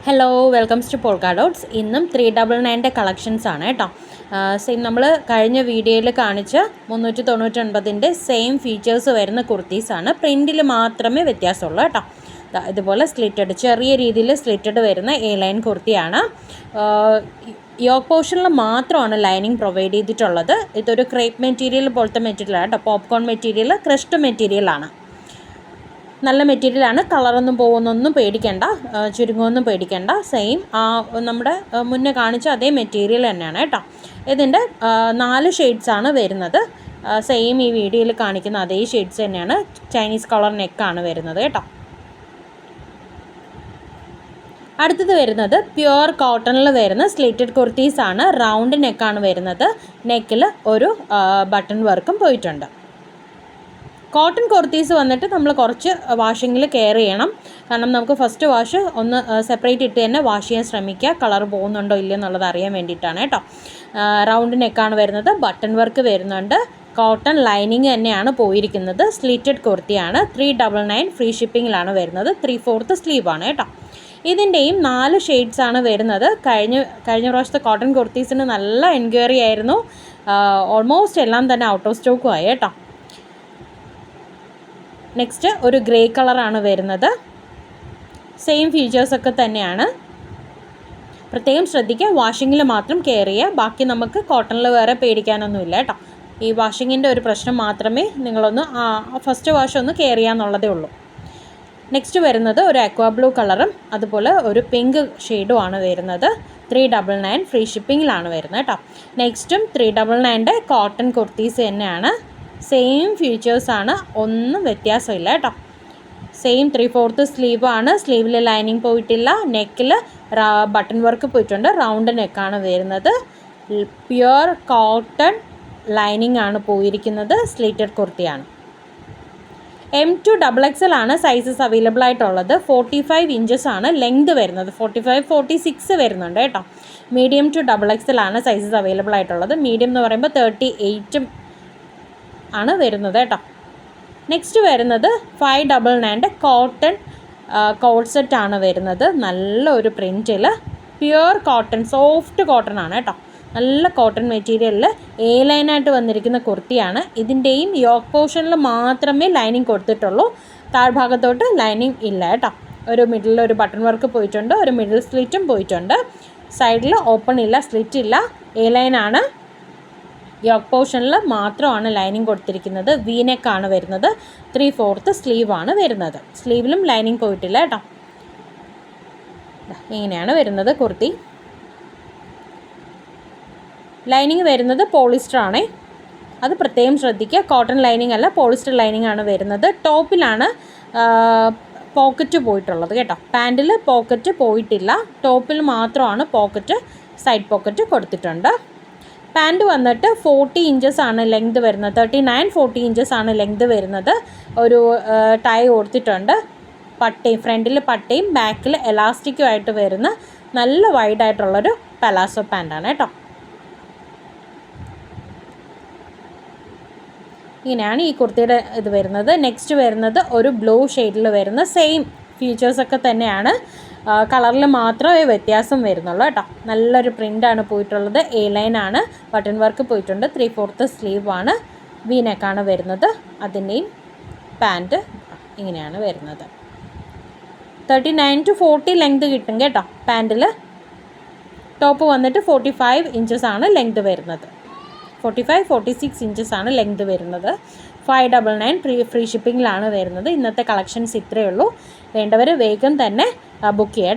Hello, welcomes to polka dots. ഇന്നും 399 collections ആണ് കേട്ടോ. സെയിം നമ്മൾ കഴിഞ്ഞ വീഡിയോയിൽ കാണിച്ച 399 സെയിം ഫീച്ചേഴ്സ് വരുന്ന കുർത്തീസാണ്. പ്രിൻറ്റിൽ മാത്രമേ വ്യത്യാസമുള്ളൂ കേട്ടോ. ഇതുപോലെ സ്ലിറ്റഡ്, ചെറിയ രീതിയിൽ സ്ലിറ്റഡ് വരുന്ന എ ലൈൻ കുർത്തിയാണ്. യോക്ക് പോർഷനിൽ മാത്രമാണ് ലൈനിങ് പ്രൊവൈഡ് ചെയ്തിട്ടുള്ളത്. ഇതൊരു ക്രേപ്പ് മെറ്റീരിയൽ പോലത്തെ മെറ്റീരിയലാണ് കേട്ടോ. പോപ്കോൺ മെറ്റീരിയൽ, ക്രഷ്ഡ് മെറ്റീരിയലാണ്. നല്ല മെറ്റീരിയലാണ്. കളറൊന്നും പോകുന്നൊന്നും പേടിക്കേണ്ട, ചുരുങ്ങൊന്നും പേടിക്കേണ്ട. സെയിം നമ്മുടെ മുന്നേ കാണിച്ച അതേ മെറ്റീരിയൽ തന്നെയാണ് കേട്ടോ. ഇതിൻ്റെ 4 ഷെയ്ഡ്സാണ് വരുന്നത്. സെയിം ഈ വീഡിയോയിൽ കാണിക്കുന്ന അതേ ഷെയ്ഡ്സ് തന്നെയാണ്. ചൈനീസ് കളർ നെക്കാണ് വരുന്നത് കേട്ടോ. അടുത്തത് വരുന്നത് പ്യുവർ കോട്ടണിൽ വരുന്ന സ്ലിറ്റഡ് കുർത്തീസാണ്. റൗണ്ട് നെക്കാണ് വരുന്നത്. നെക്കിൽ ഒരു ബട്ടൺ വർക്കും പോയിട്ടുണ്ട്. കോട്ടൺ കുർത്തീസ് വന്നിട്ട് നമ്മൾ കുറച്ച് വാഷിങ്ങിൽ കെയർ ചെയ്യണം. കാരണം നമുക്ക് ഫസ്റ്റ് വാഷ് ഒന്ന് സെപ്പറേറ്റ് ഇട്ട് തന്നെ വാഷ് ചെയ്യാൻ ശ്രമിക്കുക. കളർ പോകുന്നുണ്ടോ ഇല്ലയോ എന്നുള്ളത് അറിയാൻ വേണ്ടിയിട്ടാണ് കേട്ടോ. റൗണ്ട് നെക്കാണ് വരുന്നത്. ബട്ടൺ വർക്ക് വരുന്നുണ്ട്. കോട്ടൺ ലൈനിങ് തന്നെയാണ് പോയിരിക്കുന്നത്. സ്ലിറ്റഡ് കുർത്തിയാണ്. 399 ഫ്രീ ഷിപ്പിങ്ങിലാണ് വരുന്നത്. 3/4 സ്ലീവാണ് കേട്ടോ. ഇതിൻ്റെയും 4 ഷെയ്ഡ്സാണ് വരുന്നത്. കഴിഞ്ഞ പ്രാവശ്യത്തെ കോട്ടൺ കുർത്തീസിന് നല്ല എൻക്വയറി ആയിരുന്നു. ഓൾമോസ്റ്റ് എല്ലാം തന്നെ ഔട്ട് ഓഫ് സ്റ്റോക്കും ആയി കേട്ടോ. നെക്സ്റ്റ് ഒരു ഗ്രേ കളറാണ് വരുന്നത്. സെയിം ഫീച്ചേഴ്സൊക്കെ തന്നെയാണ്. പ്രത്യേകം ശ്രദ്ധിക്കുക, വാഷിങ്ങിൽ മാത്രം കെയർ ചെയ്യുക. ബാക്കി നമുക്ക് കോട്ടണിൽ വേറെ പേടിക്കാനൊന്നുമില്ല കേട്ടോ. ഈ വാഷിങ്ങിൻ്റെ ഒരു പ്രശ്നം മാത്രമേ നിങ്ങളൊന്ന് ഫസ്റ്റ് വാഷ് ഒന്ന് കെയർ ചെയ്യാന്നുള്ളതേ ഉള്ളൂ. നെക്സ്റ്റ് വരുന്നത് ഒരു അക്വാ ബ്ലൂ കളറും അതുപോലെ ഒരു പിങ്ക് ഷെയ്ഡും ആണ് വരുന്നത്. 399 ഫ്രീ ഷിപ്പിങ്ങിലാണ് വരുന്നത് കേട്ടോ. നെക്സ്റ്റും 399 കോട്ടൺ കുർത്തീസ് തന്നെയാണ്. സെയിം ഫീച്ചേഴ്സാണ്, ഒന്നും വ്യത്യാസമില്ല കേട്ടോ. സെയിം 3/4 സ്ലീവാണ്. സ്ലീവിൽ ലൈനിങ് പോയിട്ടില്ല. നെക്കിൽ ബട്ടൺ വർക്ക് പോയിട്ടുണ്ട്. റൗണ്ട് നെക്കാണ് വരുന്നത്. പ്യുവർ കോട്ടൺ ലൈനിങ് ആണ് പോയിരിക്കുന്നത്. സ്ലിറ്റഡ് കുർത്തിയാണ്. M2 XXL ആണ് സൈസസ് അവൈലബിൾ ആയിട്ടുള്ളത്. 45 ഇഞ്ചസ് ആണ് ലെങ്ത് വരുന്നത്. 45-46 വരുന്നുണ്ട് കേട്ടോ. മീഡിയം ടു XXL ആണ് സൈസസ് അവൈലബിൾ ആയിട്ടുള്ളത്. മീഡിയം എന്ന് പറയുമ്പോൾ 38 ആണ് വരുന്നത് കേട്ടോ. നെക്സ്റ്റ് വരുന്നത് 599 കോട്ടൺ കോട്ട് സെറ്റ് ആണ് വരുന്നത്. നല്ലൊരു പ്രിൻറ്റിൽ പ്യുവർ കോട്ടൺ, സോഫ്റ്റ് കോട്ടൺ ആണ് കേട്ടോ. നല്ല കോട്ടൺ മെറ്റീരിയലിൽ എ ലൈനായിട്ട് വന്നിരിക്കുന്ന കുർത്തിയാണ്. ഇതിൻ്റെയും യോക്ക് പോർഷനിൽ മാത്രമേ ലൈനിങ് കൊടുത്തിട്ടുള്ളൂ. താഴ്ഭാഗത്തോട്ട് ലൈനിങ് ഇല്ല കേട്ടോ. ഒരു മിഡിൽ ഒരു ബട്ടൺ വർക്ക് പോയിട്ടുണ്ട്. ഒരു മിഡിൽ സ്ലിറ്റും പോയിട്ടുണ്ട്. സൈഡിൽ ഓപ്പൺ ഇല്ല, സ്ലിറ്റ് ഇല്ല. എ ലൈനാണ്. യോക്ക് പോർഷനിൽ മാത്രമാണ് ലൈനിങ് കൊടുത്തിരിക്കുന്നത്. വി നെക്കാണ് വരുന്നത്. 3/4 സ്ലീവാണ് വരുന്നത്. സ്ലീവിലും ലൈനിങ് പോയിട്ടില്ല കേട്ടോ. ഇങ്ങനെയാണ് വരുന്നത് കുർത്തി. ലൈനിങ് വരുന്നത് പോളിസ്റ്റർ ആണേ, അത് പ്രത്യേകം ശ്രദ്ധിക്കുക. കോട്ടൺ ലൈനിങ് അല്ല, പോളിസ്റ്റർ ലൈനിങ് ആണ് വരുന്നത്. ടോപ്പിലാണ് പോക്കറ്റ് പോയിട്ടുള്ളത് കേട്ടോ. പാൻറ്റിൽ പോക്കറ്റ് പോയിട്ടില്ല. ടോപ്പിൽ മാത്രമാണ് പോക്കറ്റ്, സൈഡ് പോക്കറ്റ് കൊടുത്തിട്ടുണ്ട്. പാൻറ്റ് വന്നിട്ട് 40 ഇഞ്ചസ് ആണ് ലെങ്ത് വരുന്നത്. 39-40 ഇഞ്ചസ് ആണ് ലെങ്ത് വരുന്നത്. ഒരു ടൈ കൊടുത്തിട്ടുണ്ട്. പട്ടയും ഫ്രണ്ടിൽ പട്ടയും ബാക്കിൽ എലാസ്റ്റിക്കും ആയിട്ട് വരുന്ന നല്ല വൈഡായിട്ടുള്ളൊരു പലാസോ പാൻറ്റാണ് കേട്ടോ. ഇങ്ങനെയാണ് ഈ കുർത്തിയുടെ ഇത് വരുന്നത്. നെക്സ്റ്റ് വരുന്നത് ഒരു ബ്ലൂ ഷെയ്ഡിൽ വരുന്ന സെയിം ഫീച്ചേഴ്സൊക്കെ തന്നെയാണ്. കളറിൽ മാത്രമേ വ്യത്യാസം വരുന്നുള്ളൂ കേട്ടോ. നല്ലൊരു പ്രിൻ്റാണ് പോയിട്ടുള്ളത്. എ ലൈനാണ്. ബട്ടൺ വർക്ക് പോയിട്ടുണ്ട്. 3/4 സ്ലീവാണ്. വി നെക്കാണ് വരുന്നത്. അതിൻ്റെയും പാൻറ്റ് ഇങ്ങനെയാണ് വരുന്നത്. 39-40 ലെങ്ത് കിട്ടും കേട്ടോ പാൻറ്റിൽ. ടോപ്പ് വന്നിട്ട് 45 ഇഞ്ചസ് ആണ് ലെങ്ത് വരുന്നത്. 45-46 ഇഞ്ചസ് ആണ് ലെങ്ത് വരുന്നത്. 599 ഫ്രീ ഷിപ്പിങ്ങിലാണ് വരുന്നത്. ഇന്നത്തെ കളക്ഷൻസ് ഇത്രയേ ഉള്ളൂ. വേണ്ടവർ വേഗം തന്നെ ബുക്ക് ചെയ്യാം.